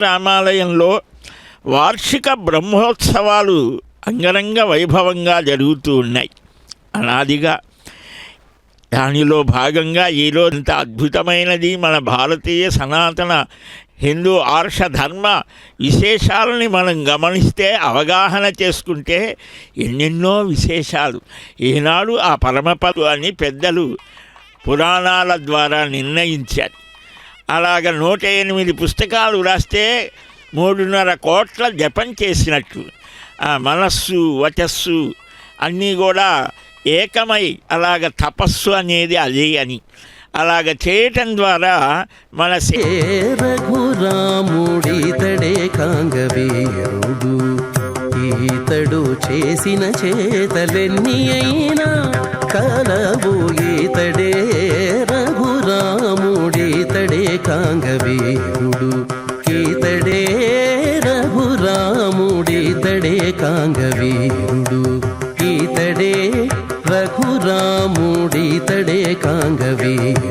రామాలయంలో వార్షిక బ్రహ్మోత్సవాలు అంగరంగ వైభవంగా జరుగుతూ ఉన్నాయి అనాదిగా. దానిలో భాగంగా ఈరోజు ఇంత అద్భుతమైనది మన భారతీయ సనాతన హిందూ ఆర్ష ధర్మ విశేషాలని మనం గమనిస్తే, అవగాహన చేసుకుంటే ఎన్నెన్నో విశేషాలు. ఈనాడు ఆ పరమపదు అని పెద్దలు పురాణాల ద్వారా నిర్ణయించారు. అలాగ 108 పుస్తకాలు రాస్తే 3.5 కోట్ల జపం చేసినట్టు. ఆ మనస్సు వచస్సు అన్నీ కూడా ఏకమై అలాగ తపస్సు అనేది అదే అని అలాగ చేయటం ద్వారా మన రఘురాముడితడే కాంగవీరుడు, ఈతడు చేసిన చేతలెన్ని అయినా కలవు ఈతడే. రఘురాముడితడే కాంగవీరుడు, ఈతడే రఘురాముడితడే కాంగవీరుడు, ఈతడే రఘురాముడితడే కాంగవీరుడు.